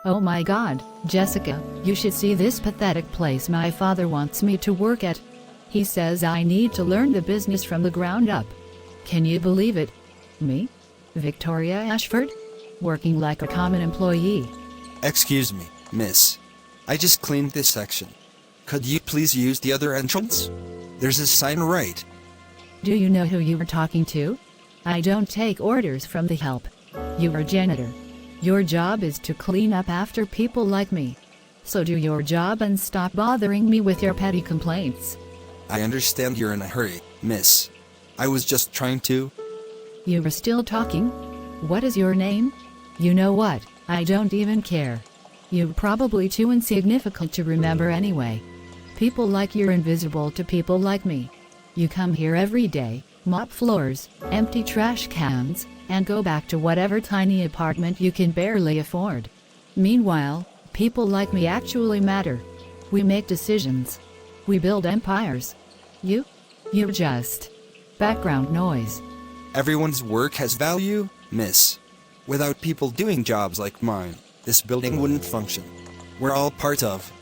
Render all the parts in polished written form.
Oh my God, Jessica, you should see this pathetic place my father wants me to work at. He says I need to learn the business from the ground up. Can you believe it? Me? Victoria Ashford? Working like a common employee. Excuse me, miss. I just cleaned this section. Could you please use the other entrance? There's a sign right. Do you know who you are talking to? I don't take orders from the help. You are janitor. Your job is to clean up after people like me. So do your job and stop bothering me with your petty complaints. I understand you're in a hurry, miss. I was just trying to... You are still talking? What is your name? You know what, I don't even care. You're probably too insignificant to remember anyway. People like you're invisible to people like me. You come here every day, mop floors, empty trash cans, and go back to whatever tiny apartment you can barely afford. Meanwhile, people like me actually matter. We make decisions. We build empires. You're just background noise. Everyone's work has value, miss. Without people doing jobs like mine, this building wouldn't function. We're all part of...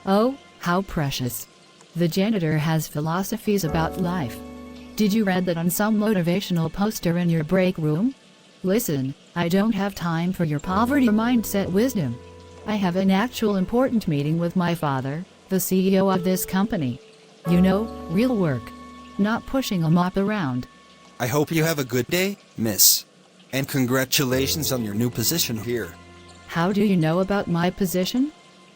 Oh, how precious. The janitor has philosophies about life. Did you read that on some motivational poster in your break room? Listen, I don't have time for your poverty mindset wisdom. I have an actual important meeting with my father, the CEO of this company. You know, real work. Not pushing a mop around. I hope you have a good day, miss. And congratulations on your new position here. How do you know about my position?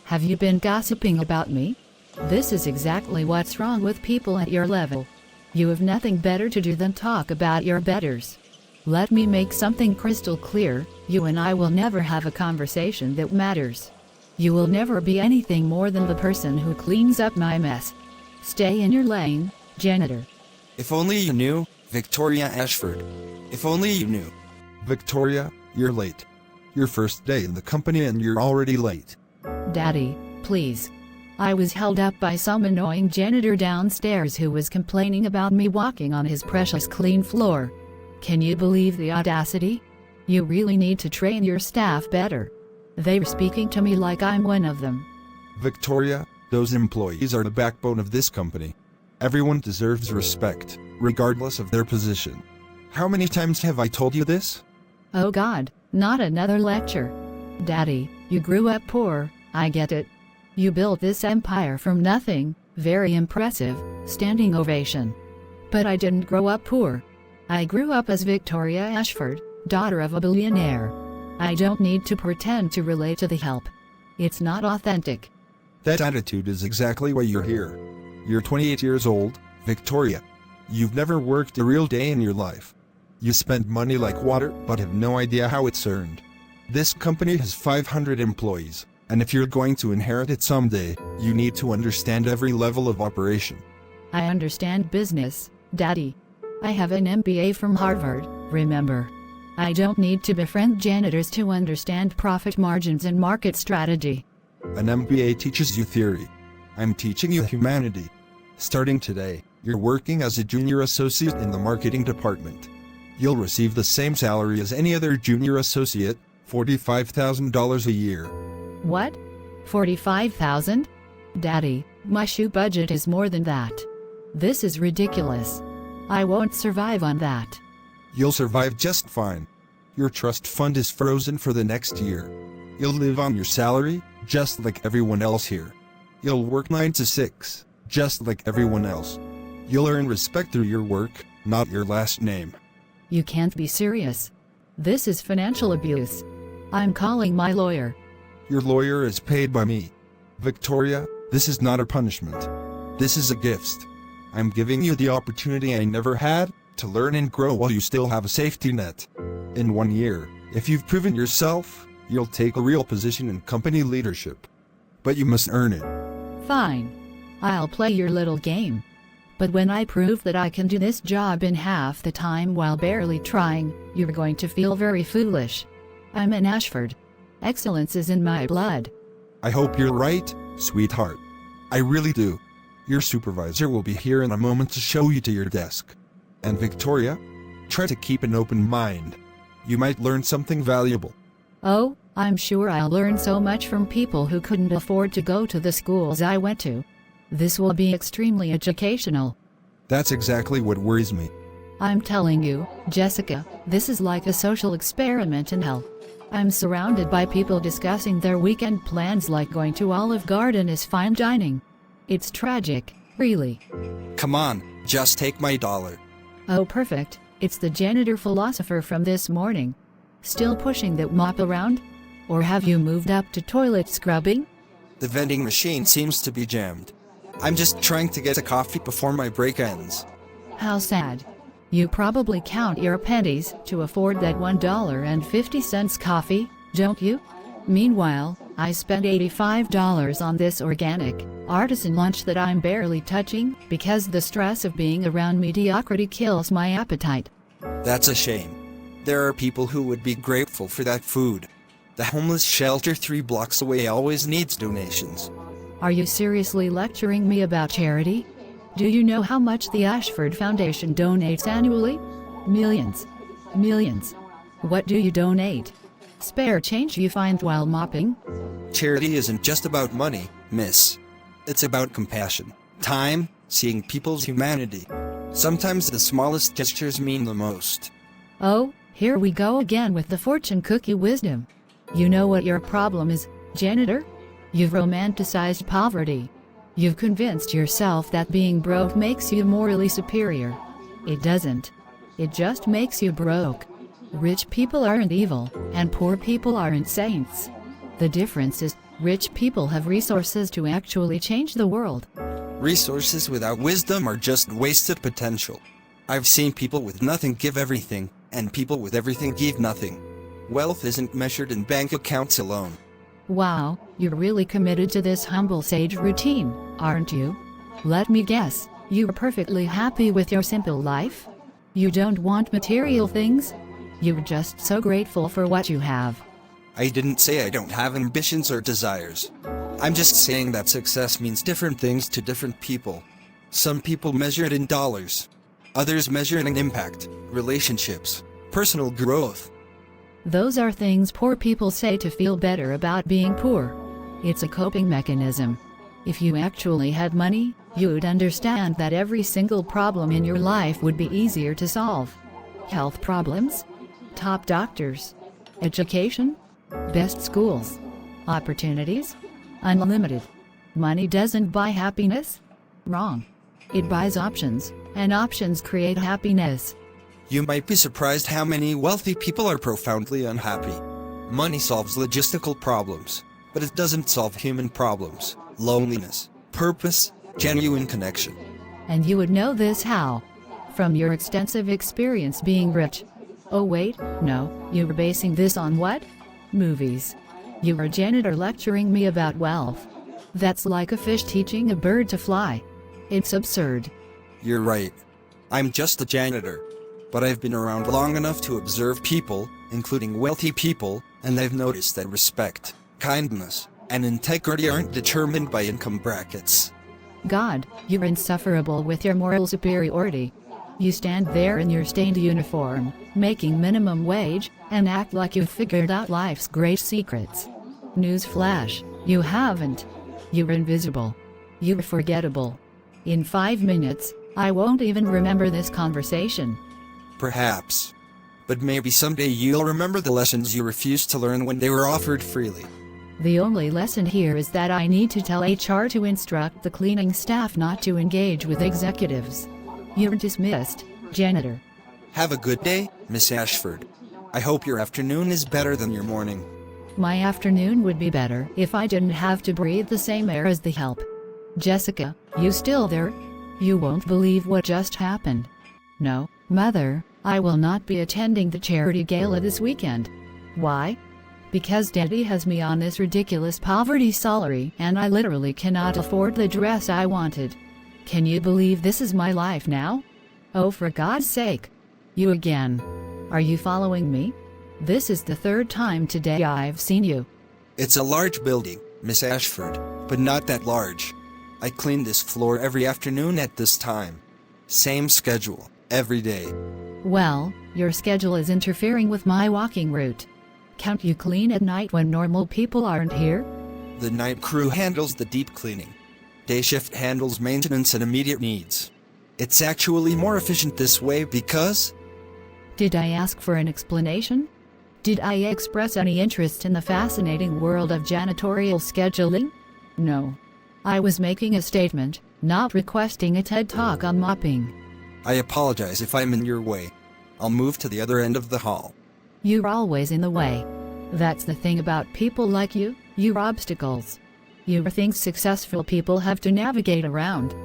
Have you been gossiping about me? This is exactly what's wrong with people at your level. You have nothing better to do than talk about your betters. Let me make something crystal clear, you and I will never have a conversation that matters. You will never be anything more than the person who cleans up my mess. Stay in your lane, janitor. If only you knew, Victoria Ashford. If only you knew. Victoria, you're late. Your first day in the company and you're already late. Daddy, please. I was held up by some annoying janitor downstairs who was complaining about me walking on his precious clean floor. Can you believe the audacity? You really need to train your staff better. They're speaking to me like I'm one of them. Victoria, those employees are the backbone of this company. Everyone deserves respect, regardless of their position. How many times have I told you this? Oh God, not another lecture. Daddy, you grew up poor, I get it. You built this empire from nothing, very impressive, standing ovation. But I didn't grow up poor. I grew up as Victoria Ashford, daughter of a billionaire. I don't need to pretend to relate to the help. It's not authentic. That attitude is exactly why you're here. You're 28 years old, Victoria. You've never worked a real day in your life. You spend money like water but have no idea how it's earned. This company has 500 employees. And if you're going to inherit it someday, you need to understand every level of operation. I understand business, Daddy. I have an MBA from Harvard, remember. I don't need to befriend janitors to understand profit margins and market strategy. An MBA teaches you theory. I'm teaching you humanity. Starting today, you're working as a junior associate in the marketing department. You'll receive the same salary as any other junior associate, $45,000 a year. What? 45,000? Daddy, my shoe budget is more than that. This is ridiculous. I won't survive on that. You'll survive just fine. Your trust fund is frozen for the next year. You'll live on your salary, just like everyone else here. You'll work 9 to 6, just like everyone else. You'll earn respect through your work, not your last name. You can't be serious. This is financial abuse. I'm calling my lawyer. Your lawyer is paid by me. Victoria, this is not a punishment. This is a gift. I'm giving you the opportunity I never had, to learn and grow while you still have a safety net. In 1 year, if you've proven yourself, you'll take a real position in company leadership. But you must earn it. Fine. I'll play your little game. But when I prove that I can do this job in half the time while barely trying, you're going to feel very foolish. I'm an Ashford. Excellence is in my blood. I hope you're right, sweetheart. I really do. Your supervisor will be here in a moment to show you to your desk. And Victoria, try to keep an open mind. You might learn something valuable. Oh, I'm sure I'll learn so much from people who couldn't afford to go to the schools I went to. This will be extremely educational. That's exactly what worries me. I'm telling you, Jessica, this is like a social experiment in hell. I'm surrounded by people discussing their weekend plans like going to Olive Garden is fine dining. It's tragic, really. Come on, just take my dollar. Oh, perfect. It's the janitor philosopher from this morning. Still pushing that mop around? Or have you moved up to toilet scrubbing? The vending machine seems to be jammed. I'm just trying to get a coffee before my break ends. How sad. You probably count your pennies to afford that $1.50 coffee, don't you? Meanwhile, I spent $85 on this organic, artisan lunch that I'm barely touching because the stress of being around mediocrity kills my appetite. That's a shame. There are people who would be grateful for that food. The homeless shelter 3 blocks away always needs donations. Are you seriously lecturing me about charity? Do you know how much the Ashford Foundation donates annually? Millions. Millions. What do you donate? Spare change you find while mopping? Charity isn't just about money, miss. It's about compassion, time, seeing people's humanity. Sometimes the smallest gestures mean the most. Oh, here we go again with the fortune cookie wisdom. You know what your problem is, janitor? You've romanticized poverty. You've convinced yourself that being broke makes you morally superior. It doesn't. It just makes you broke. Rich people aren't evil, and poor people aren't saints. The difference is, rich people have resources to actually change the world. Resources without wisdom are just wasted potential. I've seen people with nothing give everything, and people with everything give nothing. Wealth isn't measured in bank accounts alone. Wow, you're really committed to this humble sage routine, aren't you? Let me guess, you're perfectly happy with your simple life? You don't want material things? You're just so grateful for what you have. I didn't say I don't have ambitions or desires. I'm just saying that success means different things to different people. Some people measure it in dollars. Others measure it in impact, relationships, personal growth. Those are things poor people say to feel better about being poor. It's a coping mechanism. If you actually had money, you'd understand that every single problem in your life would be easier to solve. Health problems, top doctors, education, best schools, opportunities, unlimited. Money doesn't buy happiness? Wrong. It buys options, and options create happiness. You might be surprised how many wealthy people are profoundly unhappy. Money solves logistical problems, but it doesn't solve human problems, loneliness, purpose, genuine connection. And you would know this how? From your extensive experience being rich. Oh wait, no, you were basing this on what? Movies. You were a janitor lecturing me about wealth. That's like a fish teaching a bird to fly. It's absurd. You're right. I'm just a janitor. But I've been around long enough to observe people, including wealthy people, and I've noticed that respect, kindness, and integrity aren't determined by income brackets. God, you're insufferable with your moral superiority. You stand there in your stained uniform, making minimum wage, and act like you've figured out life's great secrets. Newsflash, you haven't. You're invisible. You're forgettable. In 5 minutes, I won't even remember this conversation. Perhaps. But maybe someday you'll remember the lessons you refused to learn when they were offered freely. The only lesson here is that I need to tell HR to instruct the cleaning staff not to engage with executives. You're dismissed, janitor. Have a good day, Miss Ashford. I hope your afternoon is better than your morning. My afternoon would be better if I didn't have to breathe the same air as the help. Jessica, you still there? You won't believe what just happened. No, Mother, I will not be attending the charity gala this weekend. Why? Because Daddy has me on this ridiculous poverty salary and I literally cannot afford the dress I wanted. Can you believe this is my life now? Oh, for God's sake. You again. Are you following me? This is the 3rd time today I've seen you. It's a large building, Miss Ashford, but not that large. I clean this floor every afternoon at this time. Same schedule, every day. Well, your schedule is interfering with my walking route. Can't you clean at night when normal people aren't here? The night crew handles the deep cleaning. Day shift handles maintenance and immediate needs. It's actually more efficient this way because... Did I ask for an explanation? Did I express any interest in the fascinating world of janitorial scheduling? No. I was making a statement, not requesting a TED Talk on mopping. I apologize if I'm in your way. I'll move to the other end of the hall. You're always in the way. That's the thing about people like you, you're obstacles. You're things successful people have to navigate around.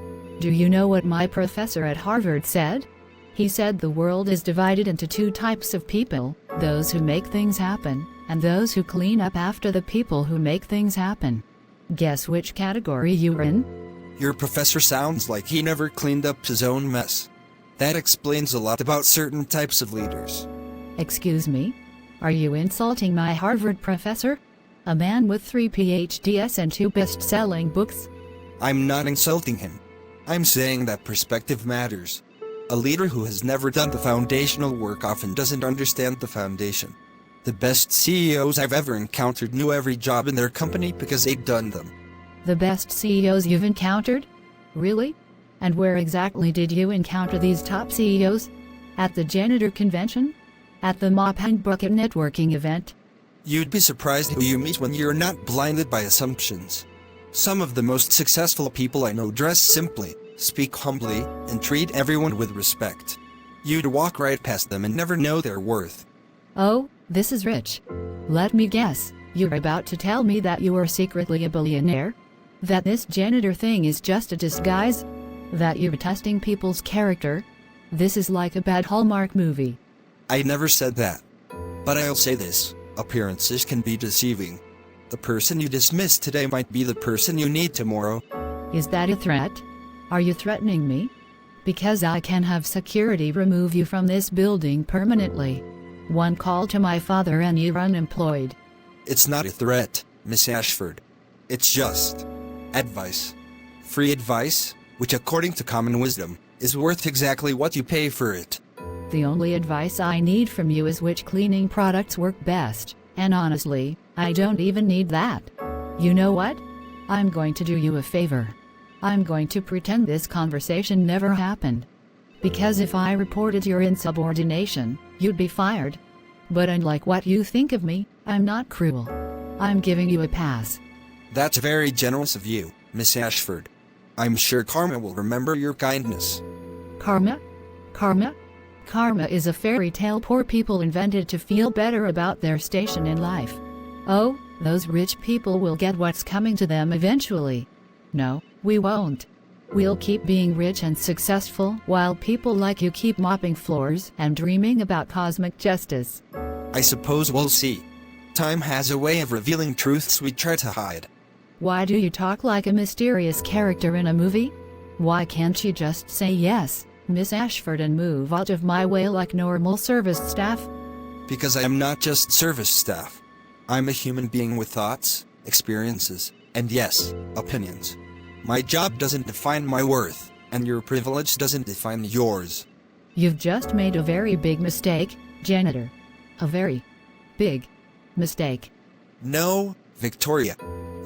Do you know what my professor at Harvard said? He said the world is divided into two types of people, those who make things happen, and those who clean up after the people who make things happen. Guess which category you're in? Your professor sounds like he never cleaned up his own mess. That explains a lot about certain types of leaders. Excuse me? Are you insulting my Harvard professor? A man with 3 PhDs and 2 best-selling books? I'm not insulting him. I'm saying that perspective matters. A leader who has never done the foundational work often doesn't understand the foundation. The best CEOs I've ever encountered knew every job in their company because they'd done them. The best CEOs you've encountered? Really? And where exactly did you encounter these top CEOs? At the Janitor convention? At the Mop and Bucket networking event? You'd be surprised who you meet when you're not blinded by assumptions. Some of the most successful people I know dress simply, speak humbly, and treat everyone with respect. You'd walk right past them and never know their worth. Oh, this is rich. Let me guess, you're about to tell me that you are secretly a billionaire? That this janitor thing is just a disguise? That you're testing people's character? This is like a bad Hallmark movie. I never said that. But I'll say this, appearances can be deceiving. The person you dismiss today might be the person you need tomorrow. Is that a threat? Are you threatening me? Because I can have security remove you from this building permanently. One call to my father and you're unemployed. It's not a threat, Miss Ashford. It's just advice. Free advice, which according to common wisdom, is worth exactly what you pay for it. The only advice I need from you is which cleaning products work best, and honestly, I don't even need that. You know what? I'm going to do you a favor. I'm going to pretend this conversation never happened. Because if I reported your insubordination, you'd be fired. But unlike what you think of me, I'm not cruel. I'm giving you a pass. That's very generous of you, Miss Ashford. I'm sure Karma will remember your kindness. Karma? Karma? Karma is a fairy tale poor people invented to feel better about their station in life. Oh, those rich people will get what's coming to them eventually. No, we won't. We'll keep being rich and successful while people like you keep mopping floors and dreaming about cosmic justice. I suppose we'll see. Time has a way of revealing truths we try to hide. Why do you talk like a mysterious character in a movie? Why can't you just say yes, Miss Ashford, and move out of my way like normal service staff? Because I am not just service staff. I'm a human being with thoughts, experiences, and yes, opinions. My job doesn't define my worth, and your privilege doesn't define yours. You've just made a very big mistake, Janitor. A very big mistake. No, Victoria.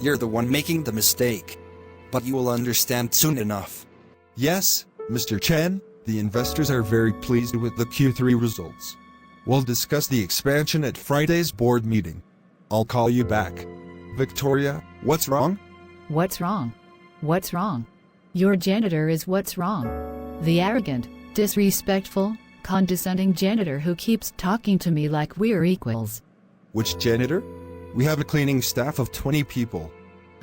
You're the one making the mistake. But you will understand soon enough. Yes, Mr. Chen, the investors are very pleased with the Q3 results. We'll discuss the expansion at Friday's board meeting. I'll call you back. Victoria, what's wrong? What's wrong? What's wrong? Your janitor is what's wrong. The arrogant, disrespectful, condescending janitor who keeps talking to me like we're equals. Which janitor? We have a cleaning staff of 20 people.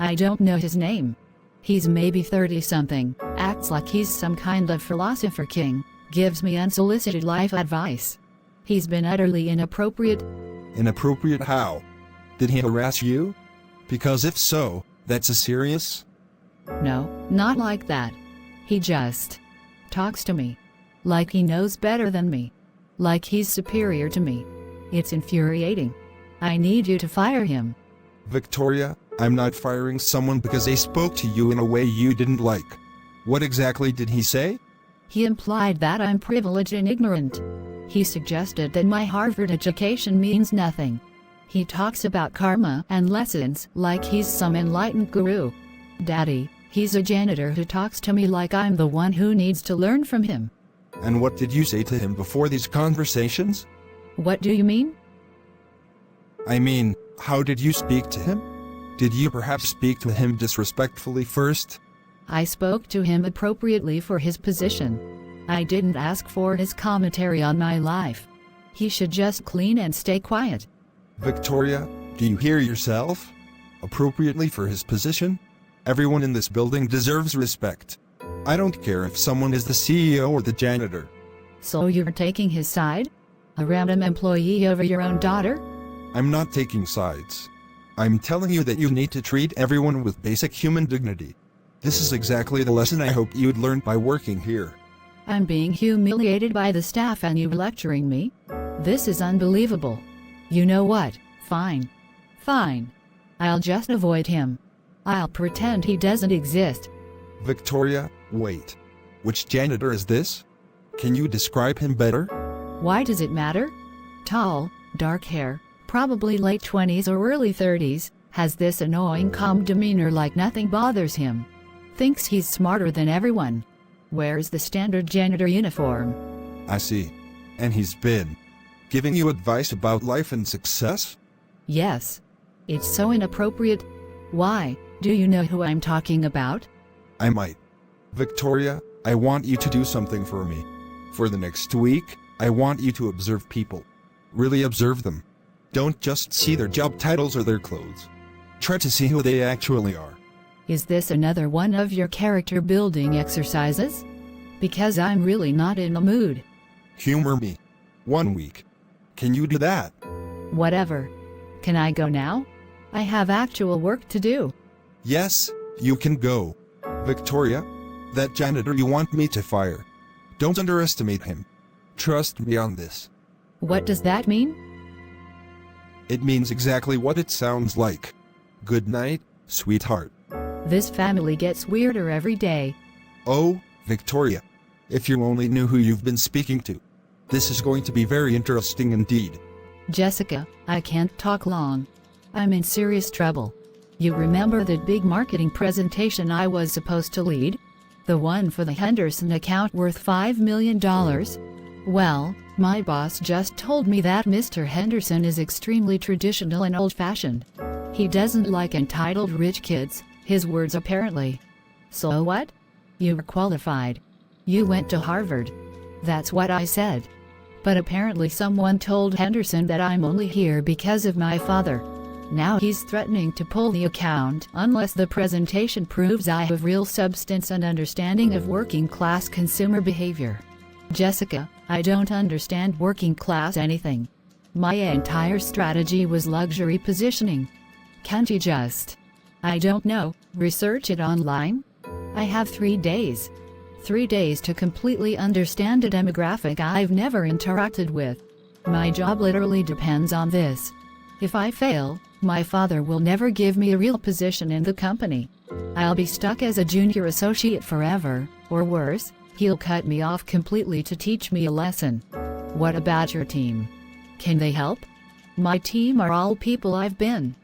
I don't know his name. He's maybe 30-something, acts like he's some kind of philosopher king, gives me unsolicited life advice. He's been utterly inappropriate. Inappropriate how? Did he harass you? Because if so, that's a serious? No, not like that. He just talks to me. Like he knows better than me. Like he's superior to me. It's infuriating. I need you to fire him. Victoria, I'm not firing someone because they spoke to you in a way you didn't like. What exactly did he say? He implied that I'm privileged and ignorant. He suggested that my Harvard education means nothing. He talks about karma and lessons like he's some enlightened guru. Daddy, he's a janitor who talks to me like I'm the one who needs to learn from him. And what did you say to him before these conversations? What do you mean? I mean, how did you speak to him? Did you perhaps speak to him disrespectfully first? I spoke to him appropriately for his position. I didn't ask for his commentary on my life. He should just clean and stay quiet. Victoria, do you hear yourself? Appropriately for his position? Everyone in this building deserves respect. I don't care if someone is the CEO or the janitor. So you're taking his side? A random employee over your own daughter? I'm not taking sides. I'm telling you that you need to treat everyone with basic human dignity. This is exactly the lesson I hope you'd learn by working here. I'm being humiliated by the staff and you lecturing me? This is unbelievable. You know what? Fine. Fine. I'll just avoid him. I'll pretend he doesn't exist. Victoria, wait. Which janitor is this? Can you describe him better? Why does it matter? Tall, dark hair, probably late 20s or early 30s, has this annoying calm demeanor like nothing bothers him. Thinks he's smarter than everyone. Wears the standard janitor uniform. I see. And he's been giving you advice about life and success? Yes. It's so inappropriate. Why? Do you know who I'm talking about? I might. Victoria, I want you to do something for me. For the next week, I want you to observe people. Really observe them. Don't just see their job titles or their clothes. Try to see who they actually are. Is this another one of your character building exercises? Because I'm really not in the mood. Humor me. 1 week. Can you do that? Whatever. Can I go now? I have actual work to do. Yes, you can go. Victoria, that janitor you want me to fire. Don't underestimate him. Trust me on this. What does that mean? It means exactly what it sounds like. Good night, sweetheart. This family gets weirder every day. Oh, Victoria. If you only knew who you've been speaking to. This is going to be very interesting indeed. Jessica, I can't talk long. I'm in serious trouble. You remember that big marketing presentation I was supposed to lead? The one for the Henderson account worth $5 million? Well, my boss just told me that Mr. Henderson is extremely traditional and old-fashioned. He doesn't like entitled rich kids, his words apparently. So what? You were qualified. You went to Harvard. That's what I said. But apparently someone told Henderson that I'm only here because of my father. Now he's threatening to pull the account unless the presentation proves I have real substance and understanding of working-class consumer behavior. Jessica, I don't understand working-class anything. My entire strategy was luxury positioning. Can't you just, I don't know, research it online? I have 3 days. 3 days to completely understand a demographic I've never interacted with. My job literally depends on this. If I fail, my father will never give me a real position in the company. I'll be stuck as a junior associate forever, or worse, he'll cut me off completely to teach me a lesson. What about your team? Can they help? My team are all people I've been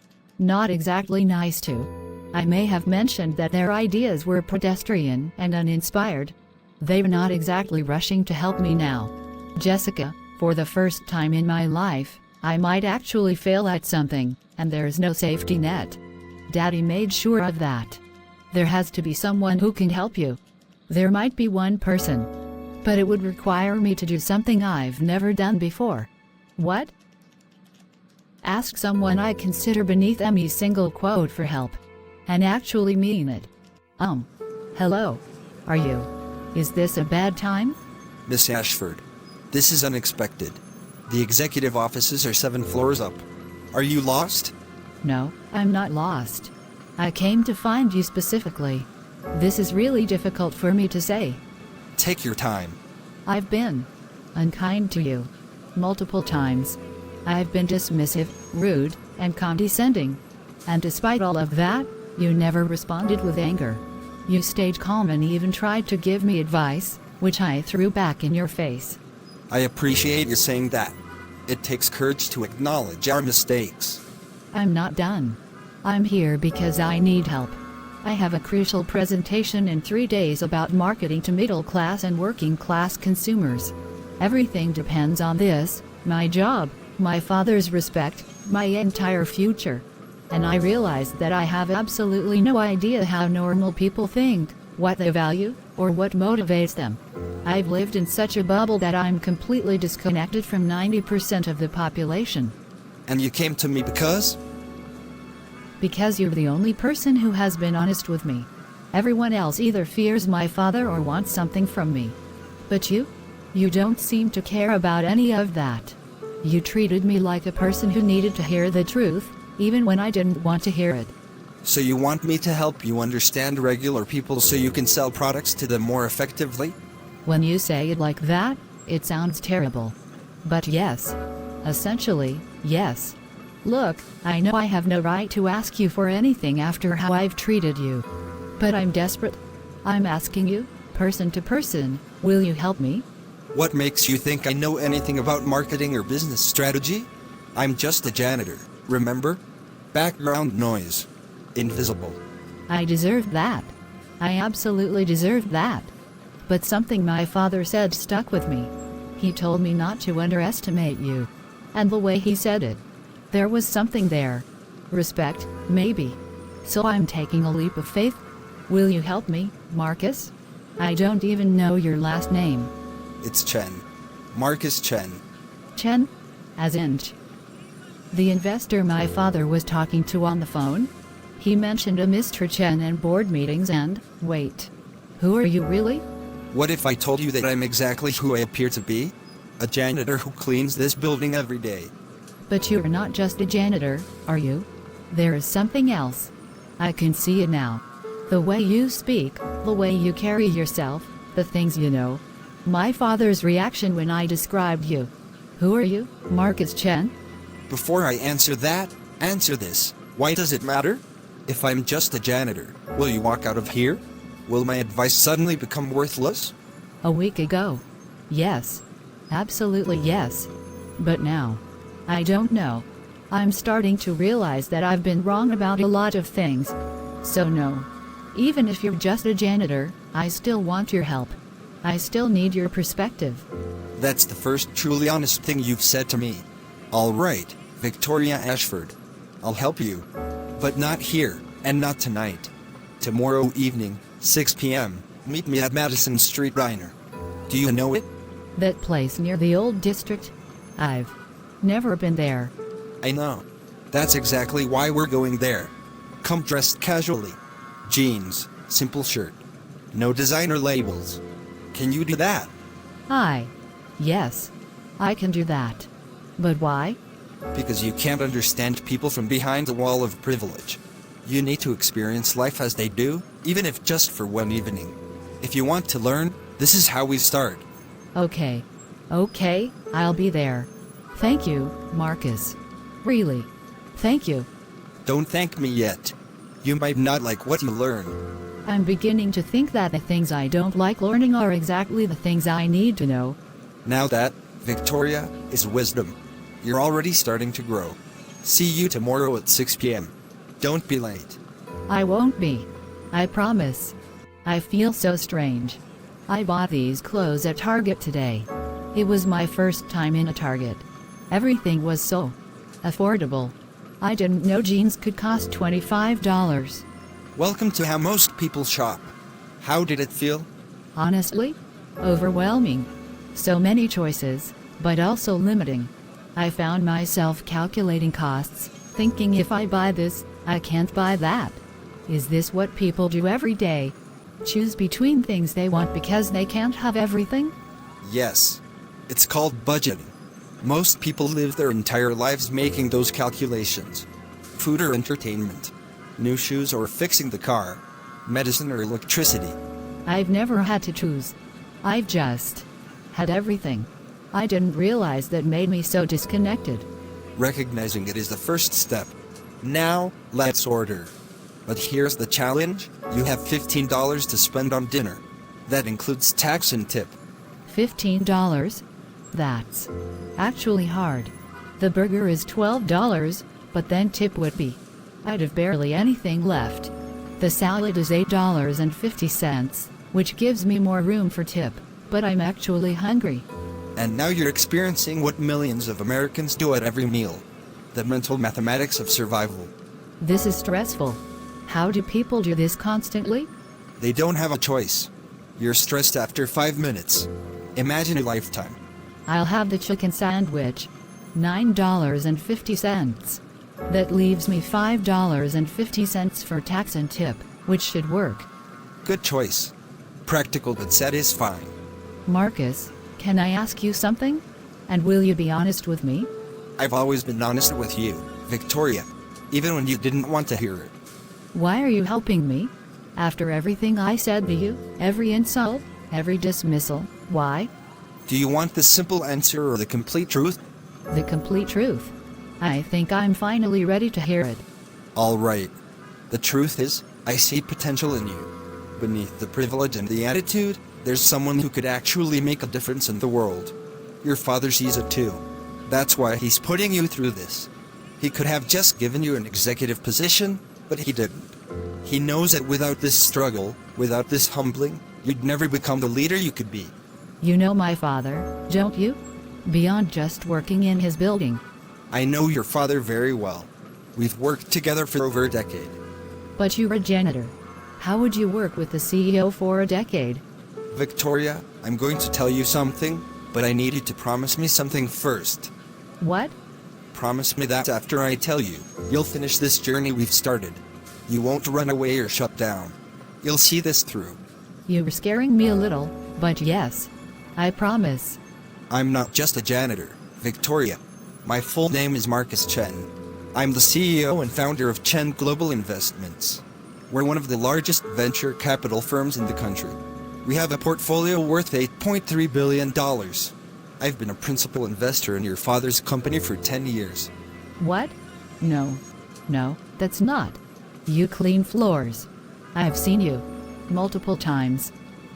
not exactly nice to. I may have mentioned that their ideas were pedestrian and uninspired. They're not exactly rushing to help me now. Jessica, for the first time in my life, I might actually fail at something, and there's no safety net. Daddy made sure of that. There has to be someone who can help you. There might be one person. But it would require me to do something I've never done before. What? Ask someone I consider beneath any single quote for help. And actually mean it. Hello. Are you? Is this a bad time? Miss Ashford, this is unexpected. The executive offices are 7 floors up. Are you lost? No, I'm not lost. I came to find you specifically. This is really difficult for me to say. Take your time. I've been unkind to you. Multiple times. I've been dismissive, rude, and condescending. And despite all of that, you never responded with anger. You stayed calm and even tried to give me advice, which I threw back in your face. I appreciate you saying that. It takes courage to acknowledge our mistakes. I'm not done. I'm here because I need help. I have a crucial presentation in 3 days about marketing to middle-class and working-class consumers. Everything depends on this: my job, my father's respect, my entire future. And I realize that I have absolutely no idea how normal people think, what they value, or what motivates them. I've lived in such a bubble that I'm completely disconnected from 90% of the population. And you came to me because? Because you're the only person who has been honest with me. Everyone else either fears my father or wants something from me. But you don't seem to care about any of that. You treated me like a person who needed to hear the truth, even when I didn't want to hear it. So you want me to help you understand regular people so you can sell products to them more effectively? When you say it like that, it sounds terrible. But yes. Essentially, yes. Look, I know I have no right to ask you for anything after how I've treated you. But I'm desperate. I'm asking you, person to person, will you help me? What makes you think I know anything about marketing or business strategy? I'm just a janitor, remember? Background noise. Invisible. I deserved that. I absolutely deserved that. But something my father said stuck with me. He told me not to underestimate you. And the way he said it, there was something there. Respect, maybe. So I'm taking a leap of faith. Will you help me, Marcus? I don't even know your last name. It's Chen. Marcus Chen. Chen? As in the investor my father was talking to on the phone? He mentioned a Mr. Chen in board meetings and, wait. Who are you really? What if I told you that I'm exactly who I appear to be? A janitor who cleans this building every day. But you're not just a janitor, are you? There is something else. I can see it now. The way you speak, the way you carry yourself, the things you know. My father's reaction when I described you. Who are you, Marcus Chen? Before I answer that, answer this. Why does it matter? If I'm just a janitor, will you walk out of here? Will my advice suddenly become worthless? A week ago. Yes. Absolutely yes. But now, I don't know. I'm starting to realize that I've been wrong about a lot of things. So no. Even if you're just a janitor, I still want your help. I still need your perspective. That's the first truly honest thing you've said to me. All right, Victoria Ashford. I'll help you. But not here, and not tonight. Tomorrow evening, 6 p.m., meet me at Madison Street Diner. Do you know it? That place near the old district? I've never been there. I know. That's exactly why we're going there. Come dressed casually. Jeans, simple shirt. No designer labels. Can you do that? Yes. I can do that. But why? Because you can't understand people from behind a wall of privilege. You need to experience life as they do, even if just for one evening. If you want to learn, this is how we start. Okay, I'll be there. Thank you, Marcus. Really. Thank you. Don't thank me yet. You might not like what you learn. I'm beginning to think that the things I don't like learning are exactly the things I need to know. Now that, Victoria, is wisdom. You're already starting to grow. See you tomorrow at 6 p.m. Don't be late. I won't be. I promise. I feel so strange. I bought these clothes at Target today. It was my first time in a Target. Everything was so affordable. I didn't know jeans could cost $25. Welcome to how most people shop. How did it feel? Honestly? Overwhelming. So many choices, but also limiting. I found myself calculating costs, thinking if I buy this, I can't buy that. Is this what people do every day? Choose between things they want because they can't have everything? Yes. It's called budgeting. Most people live their entire lives making those calculations. Food or entertainment. New shoes or fixing the car. Medicine or electricity. I've never had to choose. I've just had everything. I didn't realize that made me so disconnected. Recognizing it is the first step. Now, let's order. But here's the challenge, you have $15 to spend on dinner. That includes tax and tip. $15? That's actually hard. The burger is $12, but then tip would be. I'd have barely anything left. The salad is $8.50, which gives me more room for tip, but I'm actually hungry. And now you're experiencing what millions of Americans do at every meal. The mental mathematics of survival. This is stressful. How do people do this constantly? They don't have a choice. You're stressed after 5 minutes. Imagine a lifetime. I'll have the chicken sandwich. $9.50. That leaves me $5.50 for tax and tip, which should work. Good choice. Practical but satisfying. Marcus, can I ask you something? And will you be honest with me? I've always been honest with you, Victoria. Even when you didn't want to hear it. Why are you helping me? After everything I said to you, every insult, every dismissal, why? Do you want the simple answer or the complete truth? The complete truth. I think I'm finally ready to hear it. All right. The truth is, I see potential in you. Beneath the privilege and the attitude, there's someone who could actually make a difference in the world. Your father sees it too. That's why he's putting you through this. He could have just given you an executive position, but he didn't. He knows that without this struggle, without this humbling, you'd never become the leader you could be. You know my father, don't you? Beyond just working in his building. I know your father very well. We've worked together for over a decade. But you're a janitor. How would you work with the CEO for a decade? Victoria, I'm going to tell you something, but I need you to promise me something first. What? Promise me that after I tell you, you'll finish this journey we've started. You won't run away or shut down. You'll see this through. You're scaring me a little, but yes. I promise. I'm not just a janitor, Victoria. My full name is Marcus Chen. I'm the CEO and founder of Chen Global Investments. We're one of the largest venture capital firms in the country. We have a portfolio worth $8.3 billion. I've been a principal investor in your father's company for 10 years. What? No, that's not. You clean floors. I've seen you. Multiple times.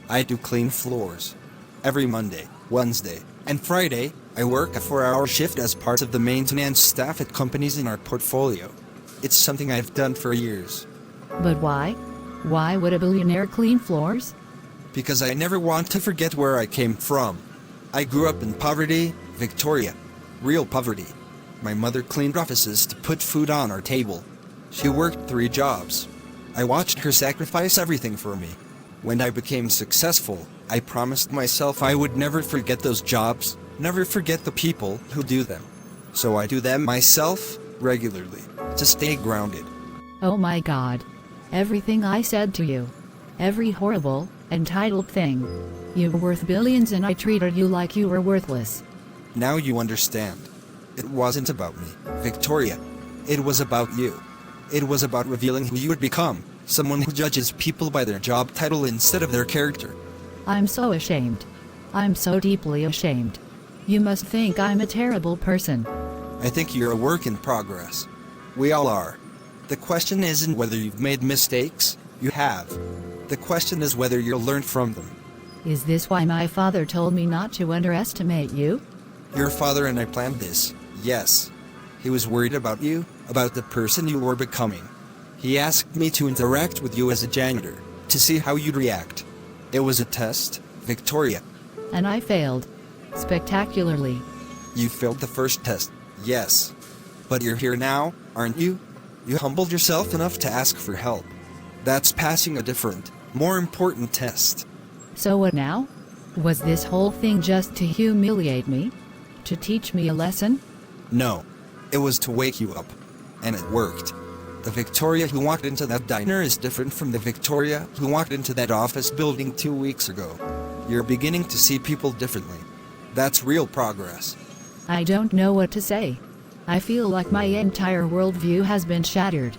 I do clean floors. Every Monday, Wednesday, and Friday, I work a 4-hour shift as part of the maintenance staff at companies in our portfolio. It's something I've done for years. But why? Why would a billionaire clean floors? Because I never want to forget where I came from. I grew up in poverty, Victoria. Real poverty. My mother cleaned offices to put food on our table. She worked 3 jobs. I watched her sacrifice everything for me. When I became successful, I promised myself I would never forget those jobs, never forget the people who do them. So I do them myself, regularly, to stay grounded. Oh my God. Everything I said to you. Every horrible, entitled thing. You're worth billions and I treated you like you were worthless. Now you understand. It wasn't about me, Victoria. It was about you. It was about revealing who you would become, someone who judges people by their job title instead of their character. I'm so ashamed. I'm so deeply ashamed. You must think I'm a terrible person. I think you're a work in progress. We all are. The question isn't whether you've made mistakes, you have. The question is whether you'll learn from them. Is this why my father told me not to underestimate you? Your father and I planned this, yes. He was worried about you, about the person you were becoming. He asked me to interact with you as a janitor, to see how you'd react. It was a test, Victoria. And I failed. Spectacularly. You failed the first test, yes. But you're here now, aren't you? You humbled yourself enough to ask for help. That's passing a different, more important test. So what now? Was this whole thing just to humiliate me? To teach me a lesson? No. It was to wake you up. And it worked. The Victoria who walked into that diner is different from the Victoria who walked into that office building 2 weeks ago. You're beginning to see people differently. That's real progress. I don't know what to say. I feel like my entire worldview has been shattered.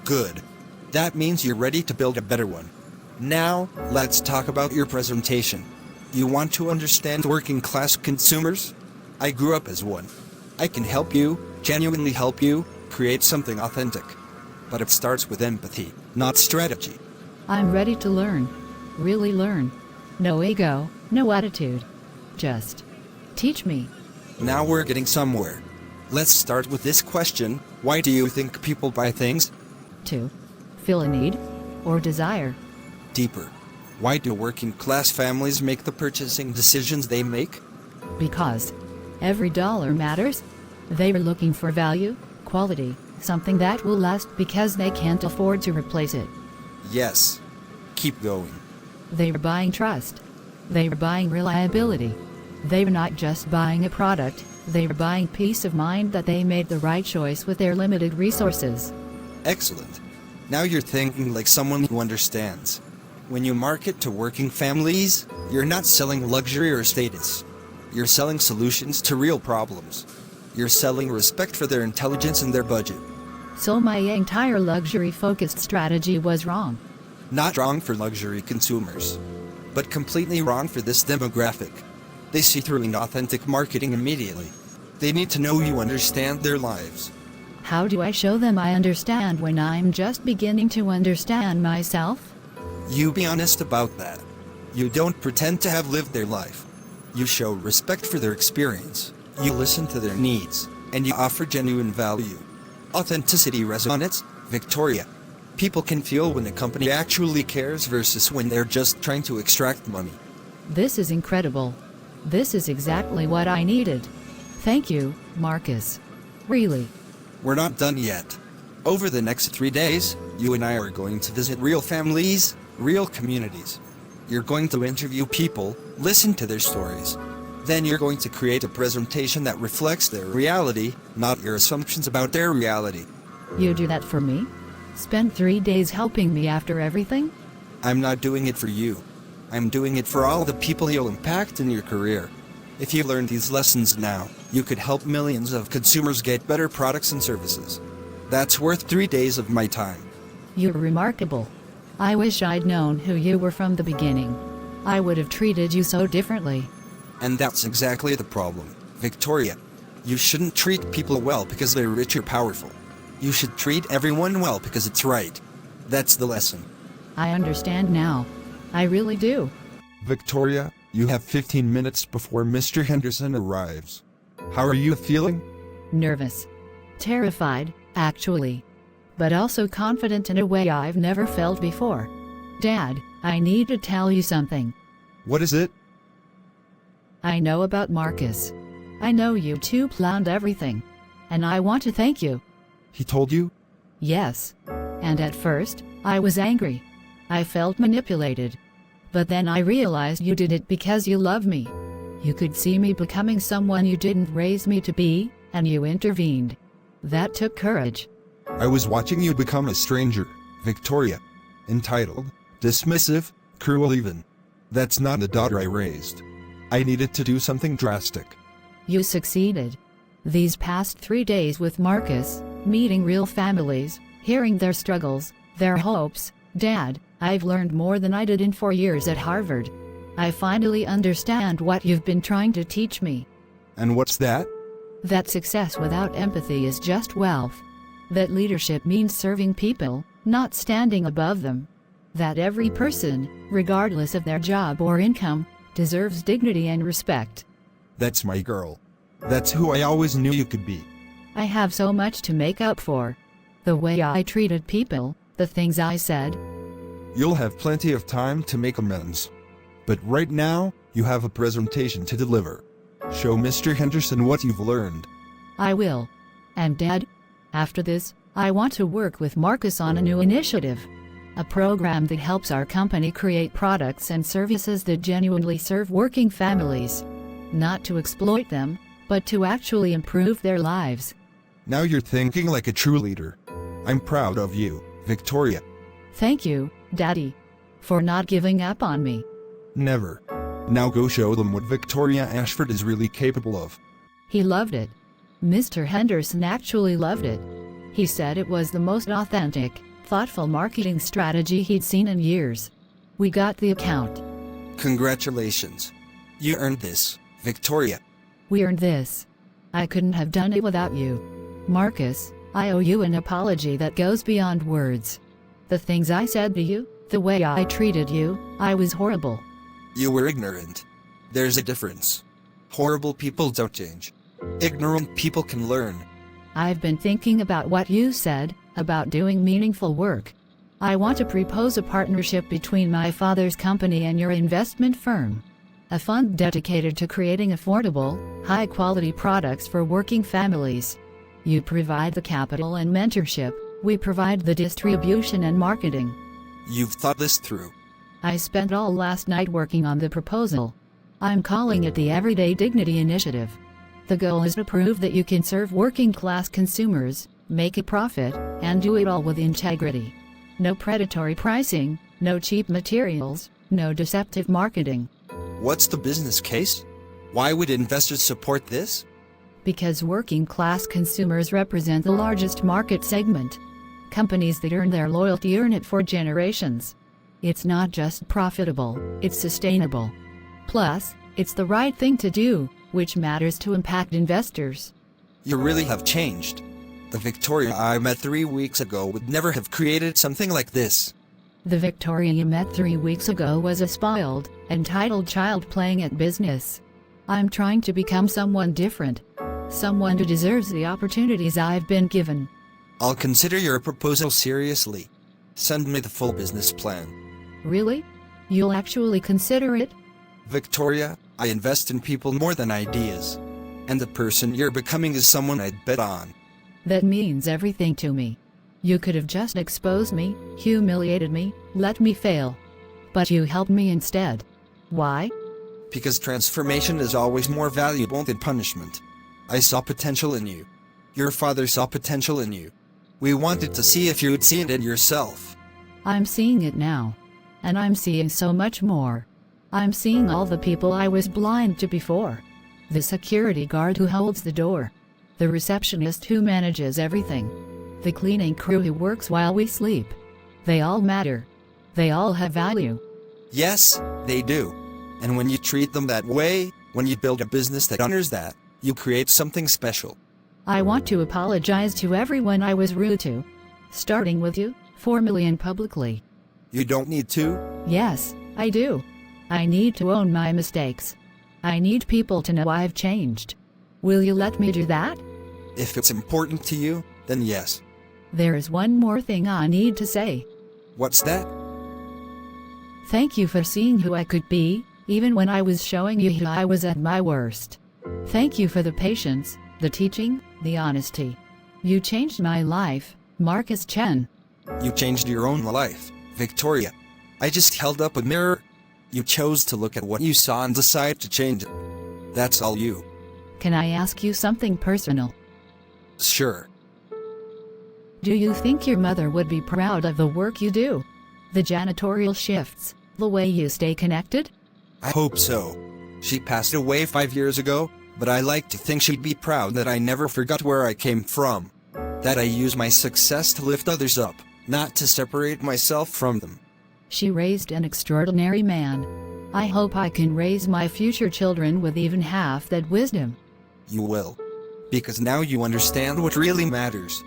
Good. That means you're ready to build a better one. Now, let's talk about your presentation. You want to understand working-class consumers? I grew up as one. I can help you, genuinely help you, create something authentic. But it starts with empathy, not strategy. I'm ready to learn. Really learn. No ego, no attitude. Just Teach me. Now we're getting somewhere. Let's start with this question. Why do you think people buy things? 2. Fill a need or desire. Deeper. Why do working class families make the purchasing decisions they make? Because every dollar matters. They are looking for value, quality, something that will last because they can't afford to replace it. Yes. Keep going. They are buying trust. They are buying reliability. They are not just buying a product, they are buying peace of mind that they made the right choice with their limited resources. Excellent. Now you're thinking like someone who understands. When you market to working families, you're not selling luxury or status. You're selling solutions to real problems. You're selling respect for their intelligence and their budget. So my entire luxury-focused strategy was wrong. Not wrong for luxury consumers, but completely wrong for this demographic. They see through inauthentic marketing immediately. They need to know you understand their lives. How do I show them I understand when I'm just beginning to understand myself? You be honest about that. You don't pretend to have lived their life. You show respect for their experience. You listen to their needs, and you offer genuine value. Authenticity resonates, Victoria. People can feel when a company actually cares versus when they're just trying to extract money. This is incredible. This is exactly what I needed. Thank you, Marcus. Really. We're not done yet. Over the next 3 days, you and I are going to visit real families, real communities. You're going to interview people, listen to their stories. Then you're going to create a presentation that reflects their reality, not your assumptions about their reality. You do that for me? Spend 3 days helping me after everything? I'm not doing it for you. I'm doing it for all the people you'll impact in your career. If you learn these lessons now, you could help millions of consumers get better products and services. That's worth 3 days of my time. You're remarkable. I wish I'd known who you were from the beginning. I would have treated you so differently. And that's exactly the problem, Victoria. You shouldn't treat people well because they're rich or powerful. You should treat everyone well because it's right. That's the lesson. I understand now. I really do. Victoria, you have 15 minutes before Mr. Henderson arrives. How are you feeling? Nervous. Terrified, actually. But also confident in a way I've never felt before. Dad, I need to tell you something. What is it? I know about Marcus. I know you two planned everything. And I want to thank you. He told you? Yes. And at first, I was angry. I felt manipulated. But then I realized you did it because you love me. You could see me becoming someone you didn't raise me to be, and you intervened. That took courage. I was watching you become a stranger, Victoria. Entitled, dismissive, cruel even. That's not the daughter I raised. I needed to do something drastic. You succeeded. These past 3 days with Marcus, meeting real families, hearing their struggles, their hopes, Dad, I've learned more than I did in 4 years at Harvard. I finally understand what you've been trying to teach me. And what's that? That success without empathy is just wealth. That leadership means serving people, not standing above them. That every person, regardless of their job or income, deserves dignity and respect. That's my girl. That's who I always knew you could be. I have so much to make up for. The way I treated people, the things I said. You'll have plenty of time to make amends. But right now, you have a presentation to deliver. Show Mr. Henderson what you've learned. I will. And Dad, after this, I want to work with Marcus on a new initiative. A program that helps our company create products and services that genuinely serve working families. Not to exploit them, but to actually improve their lives. Now you're thinking like a true leader. I'm proud of you, Victoria. Thank you, Daddy, for not giving up on me. Never. Now go show them what Victoria Ashford is really capable of. He loved it. Mr. Henderson actually loved it. He said it was the most authentic, thoughtful marketing strategy he'd seen in years. We got the account. Congratulations. You earned this, Victoria. We earned this. I couldn't have done it without you. Marcus, I owe you an apology that goes beyond words. The things I said to you, the way I treated you, I was horrible. You were ignorant. There's a difference. Horrible people don't change. Ignorant people can learn. I've been thinking about what you said about doing meaningful work. I want to propose a partnership between my father's company and your investment firm. A fund dedicated to creating affordable, high-quality products for working families. You provide the capital and mentorship, we provide the distribution and marketing. You've thought this through. I spent all last night working on the proposal. I'm calling it the Everyday Dignity Initiative. The goal is to prove that you can serve working-class consumers, make a profit, and do it all with integrity. No predatory pricing, no cheap materials, no deceptive marketing. What's the business case? Why would investors support this? Because working-class consumers represent the largest market segment. Companies that earn their loyalty earn it for generations. It's not just profitable, it's sustainable. Plus, it's the right thing to do, which matters to impact investors. You really have changed. The Victoria I met 3 weeks ago would never have created something like this. The Victoria you met 3 weeks ago was a spoiled, entitled child playing at business. I'm trying to become someone different. Someone who deserves the opportunities I've been given. I'll consider your proposal seriously. Send me the full business plan. Really? You'll actually consider it? Victoria, I invest in people more than ideas. And the person you're becoming is someone I'd bet on. That means everything to me. You could have just exposed me, humiliated me, let me fail. But you helped me instead. Why? Because transformation is always more valuable than punishment. I saw potential in you. Your father saw potential in you. We wanted to see if you'd see it in yourself. I'm seeing it now. And I'm seeing so much more. I'm seeing all the people I was blind to before. The security guard who holds the door. The receptionist who manages everything. The cleaning crew who works while we sleep. They all matter. They all have value. Yes, they do. And when you treat them that way, when you build a business that honors that, you create something special. I want to apologize to everyone I was rude to. Starting with you, formally and publicly. You don't need to. Yes, I do. I need to own my mistakes. I need people to know I've changed. Will you let me do that? If it's important to you, then yes. There is one more thing I need to say. What's that? Thank you for seeing who I could be, even when I was showing you who I was at my worst. Thank you for the patience, the teaching, the honesty. You changed my life, Marcus Chen. You changed your own life, Victoria. I just held up a mirror. You chose to look at what you saw and decide to change it. That's all you. Can I ask you something personal? Sure. Do you think your mother would be proud of the work you do? The janitorial shifts, the way you stay connected? I hope so. She passed away 5 years ago, but I like to think she'd be proud that I never forgot where I came from. That I use my success to lift others up, not to separate myself from them. She raised an extraordinary man. I hope I can raise my future children with even half that wisdom. You will. Because now you understand what really matters.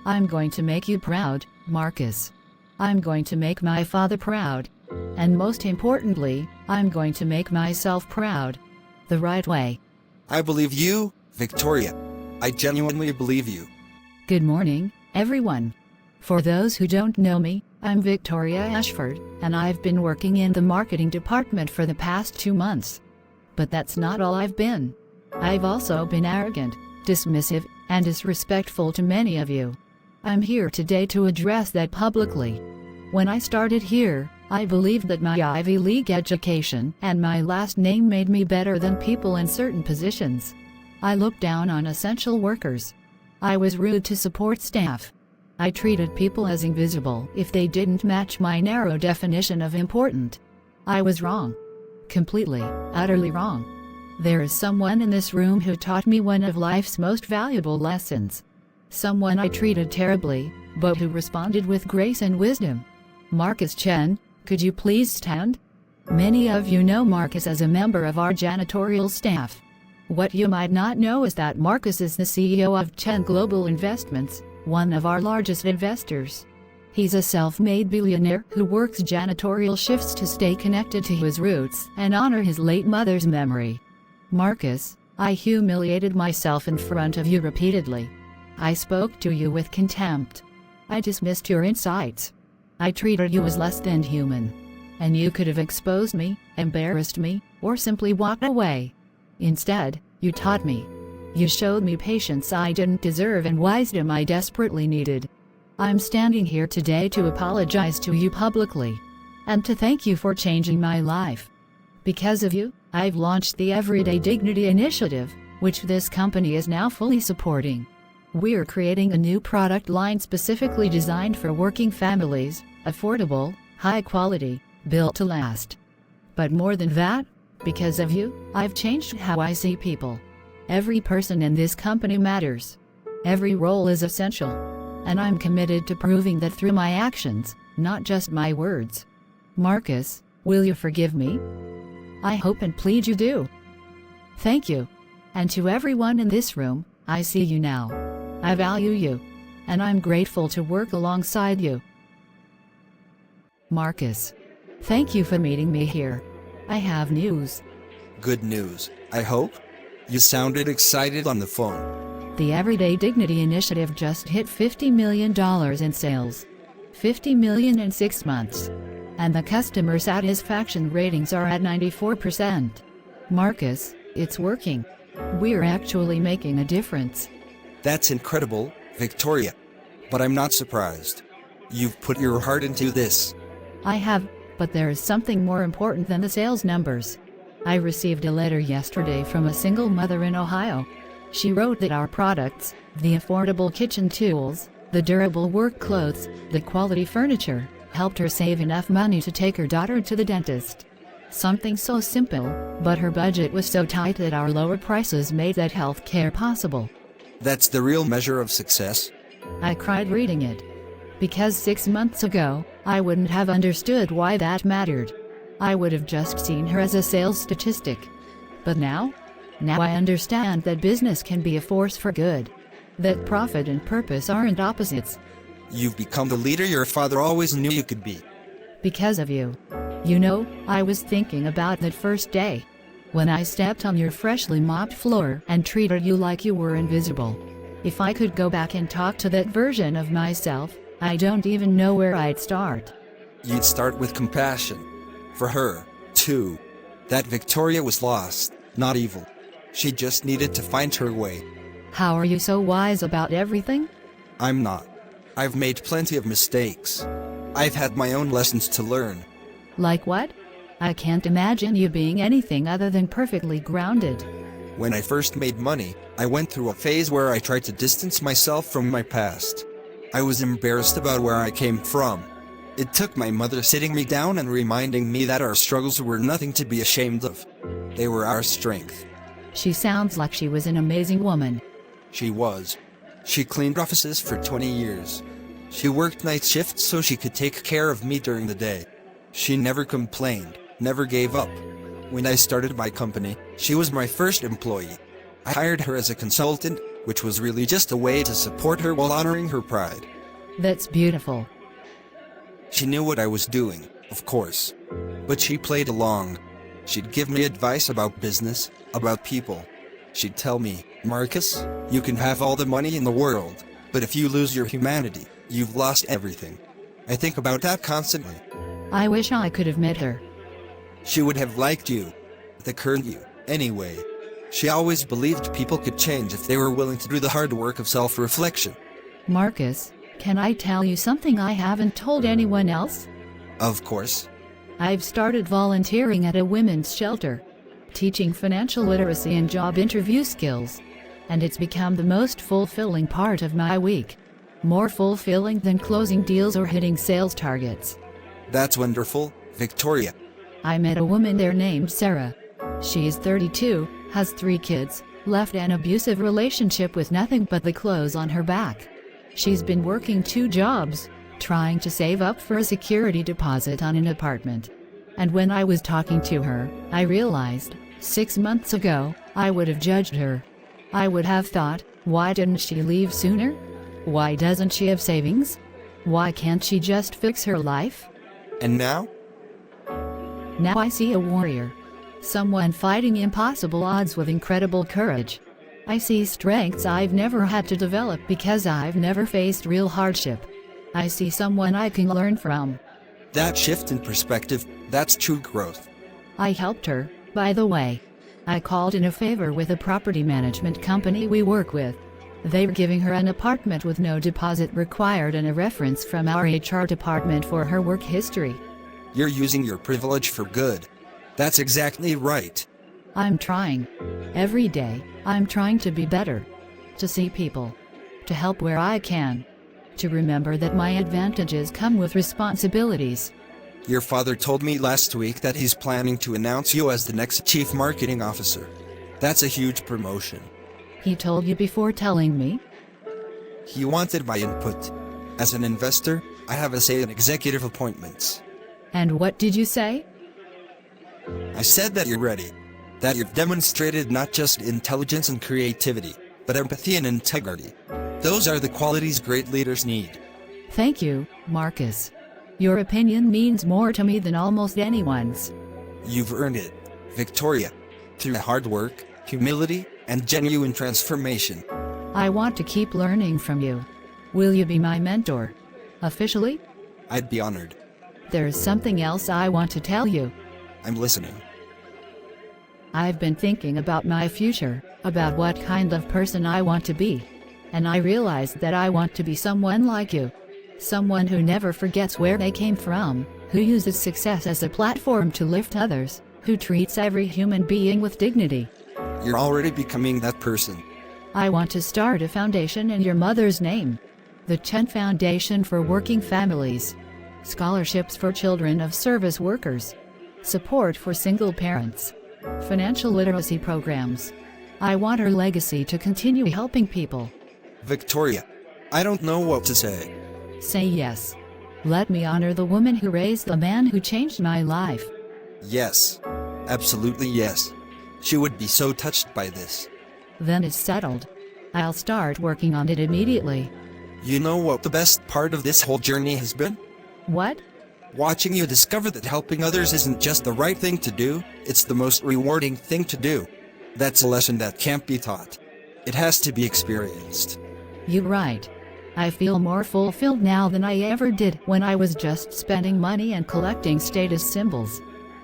I'm going to make you proud, Marcus. I'm going to make my father proud. And most importantly, I'm going to make myself proud. The right way. I believe you, Victoria. I genuinely believe you. Good morning, everyone. For those who don't know me, I'm Victoria Ashford, and I've been working in the marketing department for the past 2 months. But that's not all I've been. I've also been arrogant, dismissive, and disrespectful to many of you. I'm here today to address that publicly. When I started here, I believed that my Ivy League education and my last name made me better than people in certain positions. I looked down on essential workers. I was rude to support staff. I treated people as invisible if they didn't match my narrow definition of important. I was wrong. Completely, utterly wrong. There is someone in this room who taught me one of life's most valuable lessons. Someone I treated terribly, but who responded with grace and wisdom. Marcus Chen, could you please stand? Many of you know Marcus as a member of our janitorial staff. What you might not know is that Marcus is the CEO of Chen Global Investments, one of our largest investors. He's a self-made billionaire who works janitorial shifts to stay connected to his roots and honor his late mother's memory. Marcus, I humiliated myself in front of you repeatedly. I spoke to you with contempt. I dismissed your insights. I treated you as less than human. And you could have exposed me, embarrassed me, or simply walked away. Instead, you taught me. You showed me patience I didn't deserve and wisdom I desperately needed. I'm standing here today to apologize to you publicly. And to thank you for changing my life. Because of you, I've launched the Everyday Dignity Initiative, which this company is now fully supporting. We're creating a new product line specifically designed for working families, affordable, high quality, built to last. But more than that, because of you, I've changed how I see people. Every person in this company matters. Every role is essential. And I'm committed to proving that through my actions, not just my words. Marcus, will you forgive me? I hope and plead you do. Thank you. And to everyone in this room, I see you now. I value you. And I'm grateful to work alongside you. Marcus, thank you for meeting me here. I have news. Good news, I hope? You sounded excited on the phone. The Everyday Dignity Initiative just hit $50 million in sales. $50 million in 6 months. And the customer satisfaction ratings are at 94%. Marcus, it's working. We're actually making a difference. That's incredible, Victoria. But I'm not surprised. You've put your heart into this. I have, but there is something more important than the sales numbers. I received a letter yesterday from a single mother in Ohio. She wrote that our products, the affordable kitchen tools, the durable work clothes, the quality furniture, helped her save enough money to take her daughter to the dentist. Something so simple, but her budget was so tight that our lower prices made that health care possible. That's the real measure of success. I cried reading it. Because 6 months ago, I wouldn't have understood why that mattered. I would have just seen her as a sales statistic. But now I understand that business can be a force for good. That profit and purpose aren't opposites. You've become the leader your father always knew you could be. Because of you. You know, I was thinking about that first day. When I stepped on your freshly mopped floor and treated you like you were invisible. If I could go back and talk to that version of myself, I don't even know where I'd start. You'd start with compassion. For her, too. That Victoria was lost, not evil. She just needed to find her way. How are you so wise about everything? I'm not. I've made plenty of mistakes. I've had my own lessons to learn. Like what? I can't imagine you being anything other than perfectly grounded. When I first made money, I went through a phase where I tried to distance myself from my past. I was embarrassed about where I came from. It took my mother sitting me down and reminding me that our struggles were nothing to be ashamed of. They were our strength. She sounds like she was an amazing woman. She was. She cleaned offices for 20 years. She worked night shifts so she could take care of me during the day. She never complained, never gave up. When I started my company, she was my first employee. I hired her as a consultant, which was really just a way to support her while honoring her pride. That's beautiful. She knew what I was doing, of course. But she played along. She'd give me advice about business, about people. She'd tell me, Marcus, you can have all the money in the world, but if you lose your humanity, you've lost everything. I think about that constantly. I wish I could have met her. She would have liked you. The current you, anyway. She always believed people could change if they were willing to do the hard work of self-reflection. Marcus, can I tell you something I haven't told anyone else? Of course. I've started volunteering at a women's shelter, teaching financial literacy and job interview skills. And it's become the most fulfilling part of my week. More fulfilling than closing deals or hitting sales targets. That's wonderful, Victoria. I met a woman there named Sarah. She is 32, has 3 kids, left an abusive relationship with nothing but the clothes on her back. She's been working 2 jobs, trying to save up for a security deposit on an apartment. And when I was talking to her, I realized, 6 months ago, I would have judged her. I would have thought, why didn't she leave sooner? Why doesn't she have savings? Why can't she just fix her life? And now? Now I see a warrior. Someone fighting impossible odds with incredible courage. I see strengths I've never had to develop because I've never faced real hardship. I see someone I can learn from. That shift in perspective, that's true growth. I helped her, by the way. I called in a favor with a property management company we work with. They were giving her an apartment with no deposit required and a reference from our HR department for her work history. You're using your privilege for good. That's exactly right. I'm trying. Every day, I'm trying to be better. To see people. To help where I can. To remember that my advantages come with responsibilities. Your father told me last week that he's planning to announce you as the next Chief Marketing Officer. That's a huge promotion. He told you before telling me? He wanted my input. As an investor, I have a say in executive appointments. And what did you say? I said that you're ready. That you've demonstrated not just intelligence and creativity, but empathy and integrity. Those are the qualities great leaders need. Thank you, Marcus. Your opinion means more to me than almost anyone's. You've earned it, Victoria. Through hard work, humility, and genuine transformation. I want to keep learning from you. Will you be my mentor? Officially? I'd be honored. There's something else I want to tell you. I'm listening. I've been thinking about my future, about what kind of person I want to be. And I realized that I want to be someone like you. Someone who never forgets where they came from, who uses success as a platform to lift others, who treats every human being with dignity. You're already becoming that person. I want to start a foundation in your mother's name. The Chen Foundation for Working Families. Scholarships for children of service workers. Support for single parents. Financial literacy programs. I want her legacy to continue helping people. Victoria, I don't know what to say. Say yes. Let me honor the woman who raised the man who changed my life. Yes. Absolutely yes. She would be so touched by this. Then it's settled. I'll start working on it immediately. You know what the best part of this whole journey has been? What? Watching you discover that helping others isn't just the right thing to do, it's the most rewarding thing to do. That's a lesson that can't be taught. It has to be experienced. You're right. I feel more fulfilled now than I ever did when I was just spending money and collecting status symbols.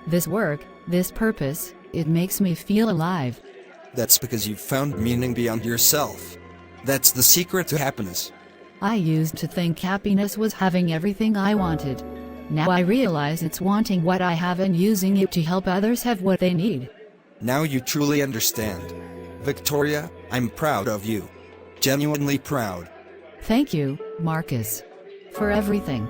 This work, this purpose, it makes me feel alive. That's because you've found meaning beyond yourself. That's the secret to happiness. I used to think happiness was having everything I wanted. Now I realize it's wanting what I have and using it to help others have what they need. Now you truly understand. Victoria, I'm proud of you. Genuinely proud. Thank you, Marcus. For everything.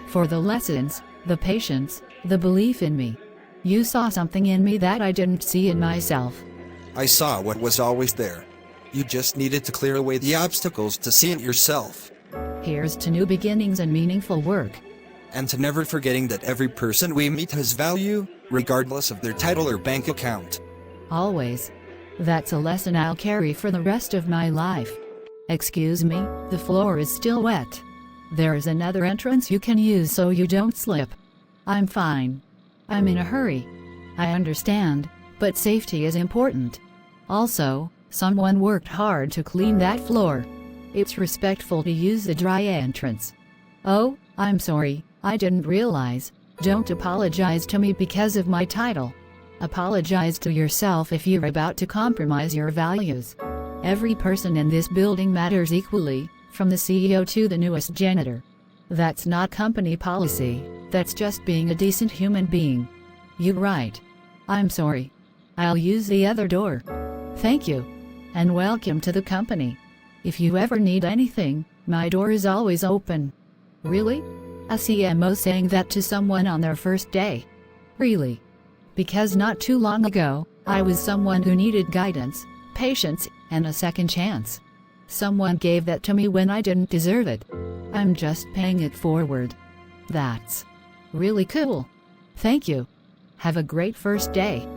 For the lessons, the patience, the belief in me. You saw something in me that I didn't see in myself. I saw what was always there. You just needed to clear away the obstacles to see it yourself. Here's to new beginnings and meaningful work. And to never forgetting that every person we meet has value, regardless of their title or bank account. Always. That's a lesson I'll carry for the rest of my life. Excuse me, the floor is still wet. There is another entrance you can use so you don't slip. I'm fine. I'm in a hurry. I understand, but safety is important. Also, someone worked hard to clean that floor. It's respectful to use the dry entrance. Oh, I'm sorry, I didn't realize. Don't apologize to me because of my title. Apologize to yourself if you're about to compromise your values. Every person in this building matters equally, from the CEO to the newest janitor. That's not company policy, that's just being a decent human being. You're right. I'm sorry. I'll use the other door. Thank you. And welcome to the company. If you ever need anything, my door is always open. Really? A CMO saying that to someone on their first day? Really? Because not too long ago, I was someone who needed guidance, patience, and a second chance. Someone gave that to me when I didn't deserve it. I'm just paying it forward. That's really cool. Thank you. Have a great first day.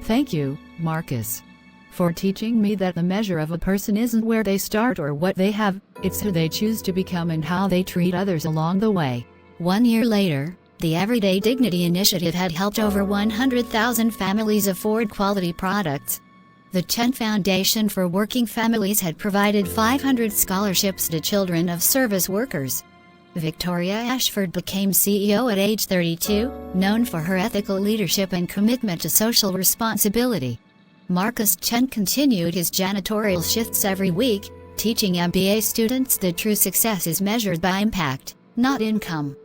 Thank you, Marcus, for teaching me that the measure of a person isn't where they start or what they have, it's who they choose to become and how they treat others along the way. 1 year later, The Everyday Dignity Initiative had helped over 100,000 families afford quality products. The Chen Foundation for Working Families had provided 500 scholarships to children of service workers. Victoria Ashford became CEO at age 32, known for her ethical leadership and commitment to social responsibility. Marcus Chen continued his janitorial shifts every week, teaching MBA students that true success is measured by impact, not income.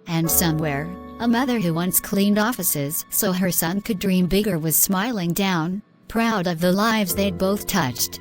And somewhere, a mother who once cleaned offices so her son could dream bigger was smiling down, proud of the lives they'd both touched.